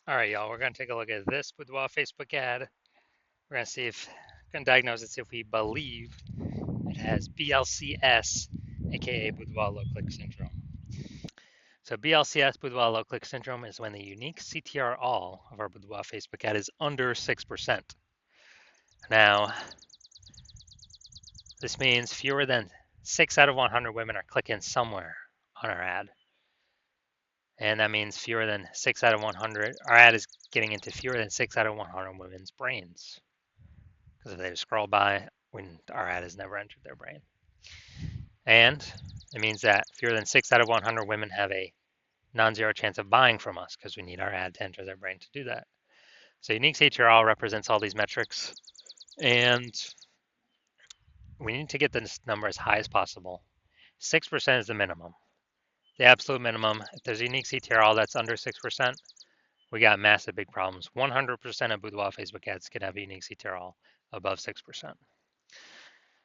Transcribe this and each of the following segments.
All right, y'all, we're going to take a look at this Boudoir Facebook ad. We're going to see if, going to diagnose it, see if we believe it has BLCS, aka Boudoir low click syndrome. So BLCS, Boudoir low click syndrome, is when the unique CTR all of our Boudoir Facebook ad is under 6%. Now, this means fewer than 6 out of 100 women are clicking somewhere on our ad. And that means fewer than 6 out of 100, our ad is getting into fewer than 6 out of 100 women's brains. Because if they just scroll by when our ad has never entered their brain. And it means that fewer than 6 out of 100 women have a non-zero chance of buying from us because we need our ad to enter their brain to do that. So unique CTRL represents all these metrics, and we need to get this number as high as possible. 6% is the minimum. The absolute minimum, if there's a unique CTRL that's under 6%, we got massive big problems. 100% of Boudoir Facebook ads can have a unique CTRL above 6%.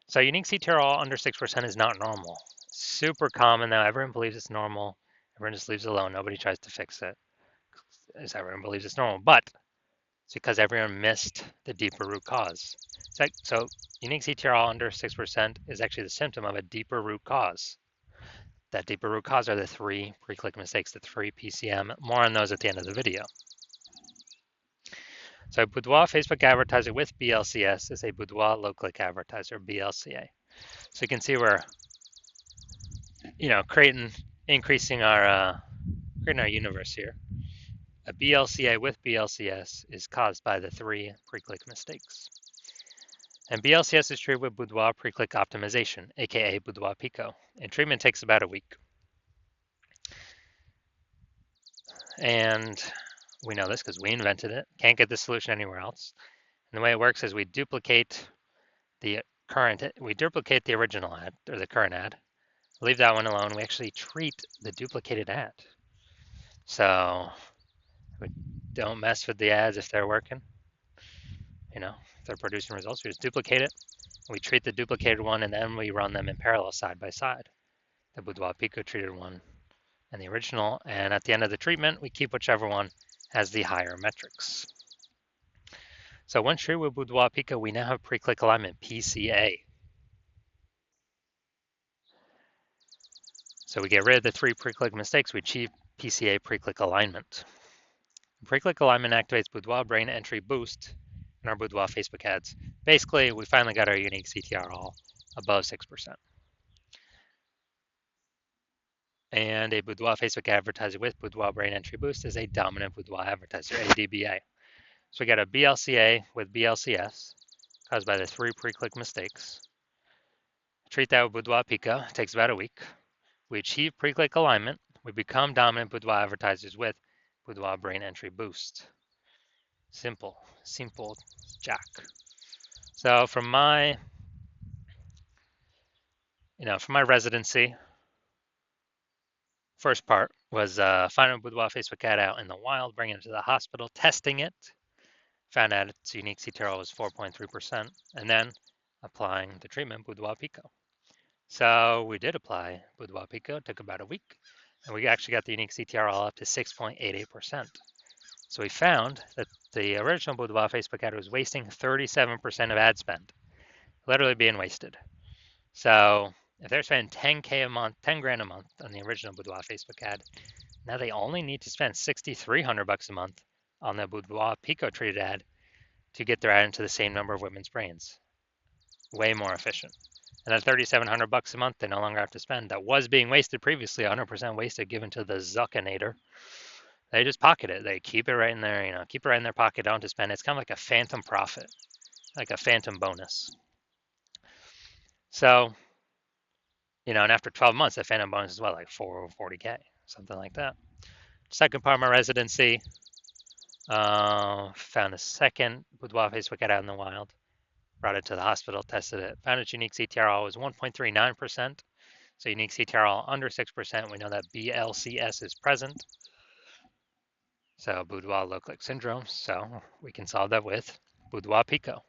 So unique CTRL under 6% is not normal. Super common though. Everyone believes it's normal. Everyone just leaves it alone. Nobody tries to fix it. As everyone believes it's normal. But it's because everyone missed the deeper root cause. So unique CTRL under 6% is actually the symptom of a deeper root cause. That deeper root cause are the 3 pre-click mistakes, the 3 PCM. More on those at the end of the video. So Boudoir Facebook advertiser with BLCS is a Boudoir low-click advertiser, BLCA. So you can see we're, increasing our universe here. A BLCA with BLCS is caused by the 3 pre-click mistakes. And BLCS is treated with Boudoir pre-click optimization, aka Boudoir Pico, and treatment takes about a week. And we know this because we invented it. Can't get the solution anywhere else. And the way it works is we duplicate the original ad, or the current ad. Leave that one alone. We actually treat the duplicated ad. So we don't mess with the ads if they're working. If they're producing results, we just duplicate it. We treat the duplicated one, and then we run them in parallel side by side. The Boudoir Pico treated one and the original. And at the end of the treatment, we keep whichever one has the higher metrics. So once treated with Boudoir Pico, we now have pre-click alignment, PCA. So we get rid of the 3 pre-click mistakes. We achieve PCA pre-click alignment. Pre-click alignment activates Boudoir brain entry boost in our Boudoir Facebook ads. Basically, we finally got our unique CTR all above 6%. And a Boudoir Facebook advertiser with Boudoir brain entry boost is a dominant Boudoir advertiser, ADBA. So we got a BLCA with BLCS caused by the 3 pre-click mistakes. Treat that with Boudoir Pico. It takes about a week. We achieve pre-click alignment. We become dominant Boudoir advertisers with Boudoir brain entry boost. Simple jack. So from my residency, first part was finding a Boudoir Facebook ad out in the wild, bringing it to the hospital, testing it, found out its unique CTRL was 4.3%, and then applying the treatment Boudoir Pico. So we did apply Boudoir Pico, it took about a week, and we actually got the unique CTRL up to 6.88%. So we found that the original Boudoir Facebook ad was wasting 37% of ad spend, literally being wasted. So if they're spending 10K a month, 10 grand a month on the original Boudoir Facebook ad, now they only need to spend $6,300 a month on the Boudoir Pico treated ad to get their ad into the same number of women's brains. Way more efficient. And that $3,700 a month they no longer have to spend. That was being wasted previously, 100% wasted, given to the Zuckinator. They just pocket it. They keep it right in there, keep it right in their pocket, don't have to spend it. It's kind of like a phantom profit, like a phantom bonus. So, and after 12 months, that phantom bonus is what, like 40K, something like that. Second part of my residency, found a second Boudoir Facebook ad out in the wild, brought it to the hospital, tested it, found its unique CTRL was 1.39%. So unique CTRL under 6%, we know that BLCS is present. So Boudoir low click syndrome. So we can solve that with Boudoir Pico.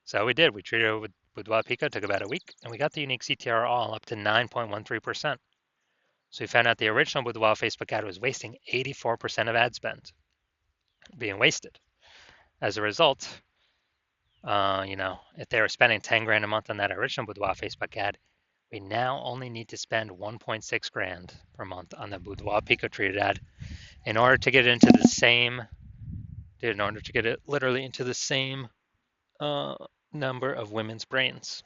So we did. We treated it with Boudoir Pico, took about a week, and we got the unique CTR all up to 9.13%. So we found out the original Boudoir Facebook ad was wasting 84% of ad spend. being wasted. As a result, if they were spending 10 grand a month on that original Boudoir Facebook ad, we now only need to spend 1.6 grand per month on the Boudoir Pico treated ad in order to get it into the same, in order to get it literally into the same number of women's brains.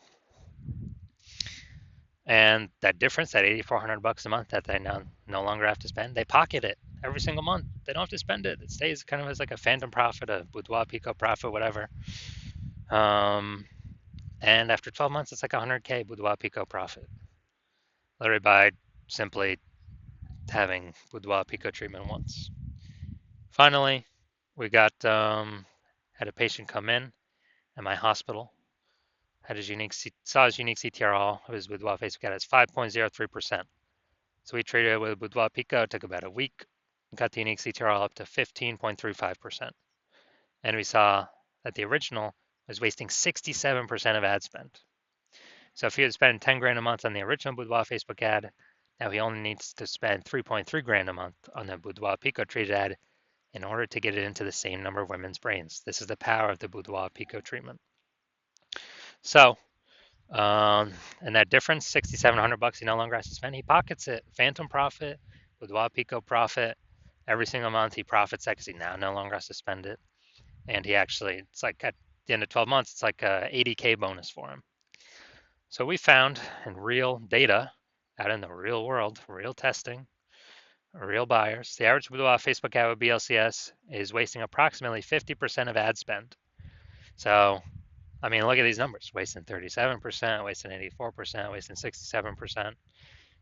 And that difference, that $8,400 a month that they now no longer have to spend, they pocket it every single month. They don't have to spend it. It stays kind of as like a phantom profit, a Boudoir Pico profit, whatever. And after 12 months, it's like 100K Boudoir Pico profit, literally by simply having Boudoir Pico treatment once. Finally, we got had a patient come in at my hospital, had his saw his unique CTRL of his Boudoir Facebook ad as 5.03%. So we treated it with Boudoir Pico. It took about a week. Got the unique CTRL up to 15.35%. And we saw that the original was wasting 67% of ad spend. So if he had spent 10 grand a month on the original Boudoir Facebook ad, now he only needs to spend 3.3 grand a month on the Boudoir Pico treated ad in order to get it into the same number of women's brains. This is the power of the Boudoir Pico treatment. So, and that difference, $6,700 he no longer has to spend. He pockets it. Phantom profit, Boudoir Pico profit. Every single month he profits that because he now no longer has to spend it. And he actually, it's like at the end of 12 months, it's like a 80K bonus for him. So we found in real data, out in the real world, real testing, real buyers, the average Boudoir Facebook ad with BLCS is wasting approximately 50% of ad spend. So, I mean, look at these numbers: wasting 37%, wasting 84%, wasting 67%. So,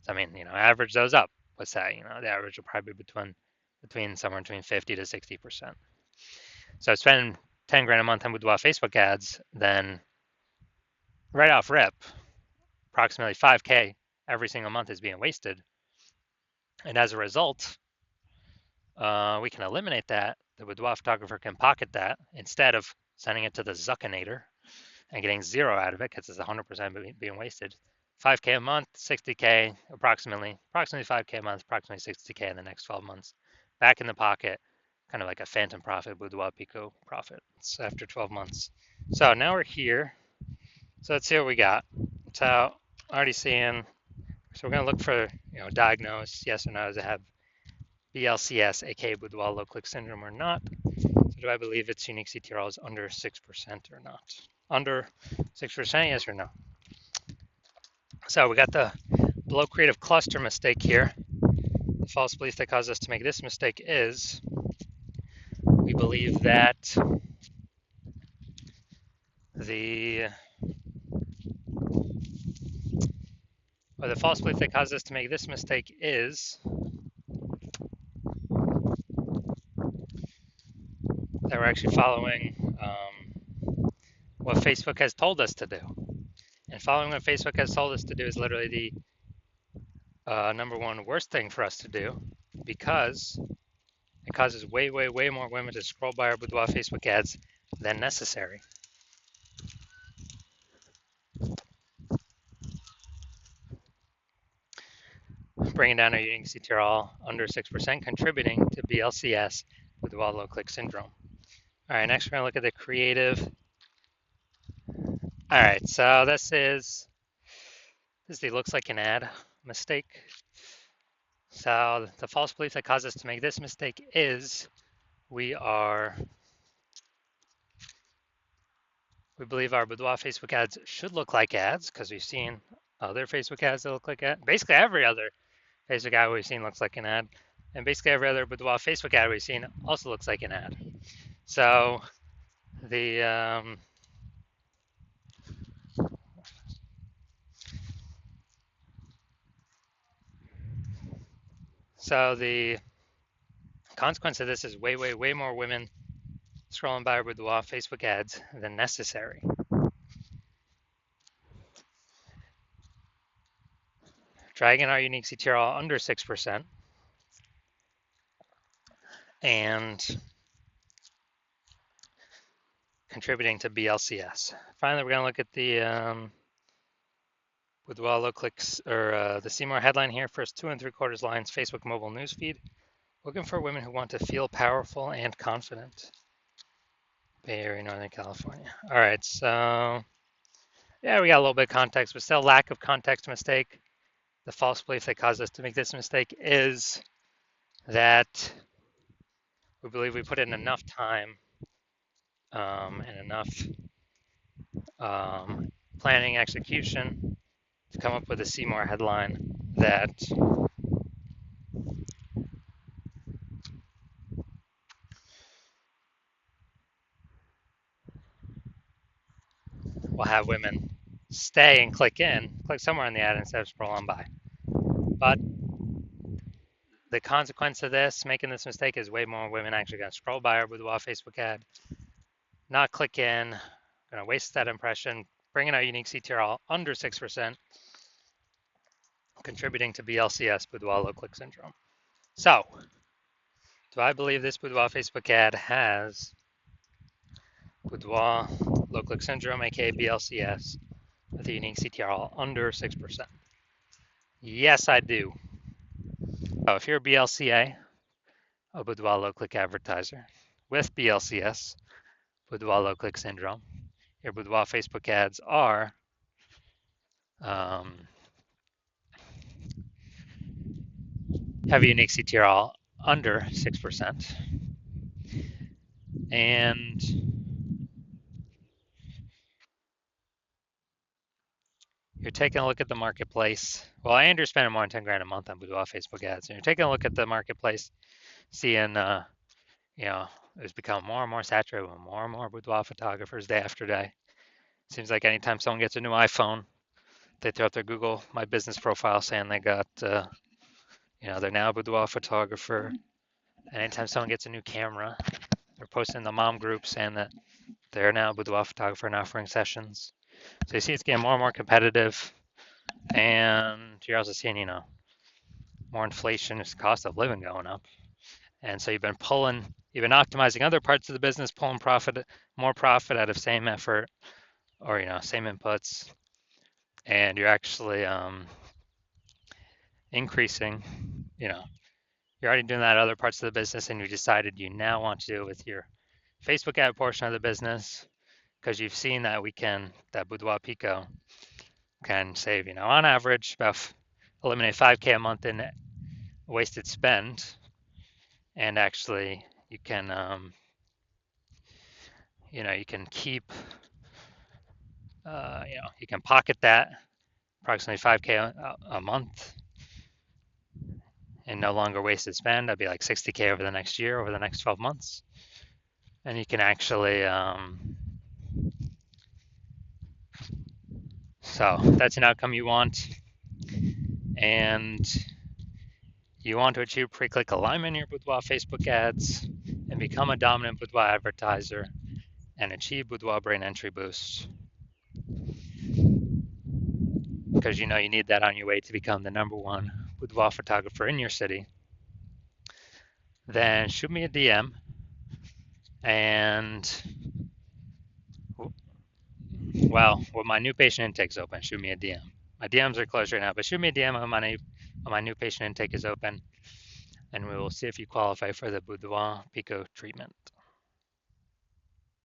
I mean, average those up. What's that? The average will probably be between somewhere between 50 to 60%. So, spend 10 grand a month on Boudoir Facebook ads, then right off rip, approximately 5K every single month is being wasted. And as a result, we can eliminate that. The Boudoir photographer can pocket that instead of sending it to the Zuckinator and getting zero out of it because it's 100% being wasted. 5K a month, 60K, approximately 5K a month, approximately 60K in the next 12 months. Back in the pocket, kind of like a phantom profit, Boudoir Pico profit. It's after 12 months. So now we're here. So let's see what we got. So already seeing, so we're going to look for, diagnose, yes or no, does it have BLCS, aka Boudoir low click syndrome or not? So do I believe its unique CTRL is under 6% or not? Under 6%, yes or no? So we got the below creative cluster mistake here. The false belief that caused us to make this mistake is we believe that the false belief that caused us to make this mistake is that we're actually following what Facebook has told us to do. And following what Facebook has told us to do is literally the number one worst thing for us to do, because it causes way, way, way more women to scroll by our Boudoir Facebook ads than necessary. Bringing down our unique CTRL under 6%, contributing to BLCS Boudoir low click syndrome. All right, next we're going to look at the creative. All right, so this is the looks like an ad mistake. So the false belief that caused us to make this mistake is we believe our Boudoir Facebook ads should look like ads because we've seen other Facebook ads that look like ads. Basically every other Facebook ad we've seen looks like an ad, and basically every other Boudoir Facebook ad we've seen also looks like an ad. So the consequence of this is way, way, way more women scrolling by our Boudoir Facebook ads than necessary. Dragging our unique CTRL under 6% and contributing to BLCS. Finally, we're going to look at the Boudoir low clicks, or the Seymour headline here, first 2 3/4 lines, Facebook mobile newsfeed. Looking for women who want to feel powerful and confident. Bay Area, Northern California. All right, so yeah, we got a little bit of context, but still lack of context mistake. The false belief that caused us to make this mistake is that we believe we put in enough time and enough planning execution to come up with a Seymour headline that will have women stay and click somewhere on the ad instead of scroll on by. But the consequence of this, making this mistake, is way more women actually going to scroll by our Boudoir Facebook ad, not click in, going to waste that impression, bringing our unique CTR under 6%, contributing to BLCS, Boudoir low click syndrome. So, do I believe this Boudoir Facebook ad has Boudoir low click syndrome, aka BLCS, with a unique CTR under 6%? Yes, I do. So, if you're a BLCA, a Boudoir low click advertiser, with BLCS, Boudoir low click syndrome, your Boudoir Facebook ads are have a unique CTR under 6%. And you're taking a look at the marketplace. Well, I you're spending more than 10 grand a month on Boudoir Facebook ads. And you're taking a look at the marketplace, seeing, it's become more and more saturated with more and more boudoir photographers day after day. Seems like anytime someone gets a new iPhone, they throw up their Google My Business profile saying they got, they're now a boudoir photographer. And anytime someone gets a new camera, they're posting in the mom group saying that they're now a boudoir photographer and offering sessions. So you see it's getting more and more competitive. And you're also seeing, more inflation, is cost of living going up. And so you've been optimizing other parts of the business, pulling more profit out of same effort or, same inputs. And you're actually increasing, you're already doing that other parts of the business and you decided you now want to do it with your Facebook ad portion of the business because you've seen that that Boudoir Pico can save, on average about eliminate 5K a month in wasted spend. And actually you can, you can keep, you can pocket that approximately 5K a month and no longer wasted spend. That'd be like 60K over the next year, over the next 12 months. And you can actually, so that's an outcome you want. And you want to achieve pre-click alignment in your Boudoir Facebook ads and become a dominant Boudoir advertiser and achieve Boudoir brain entry boost. Because you need that on your way to become the #1 boudoir photographer in your city, then shoot me a DM. And well, when my new patient intake's open, shoot me a DM. My DMs are closed right now, but shoot me a DM when my new patient intake is open, and we will see if you qualify for the Boudoir Pico treatment.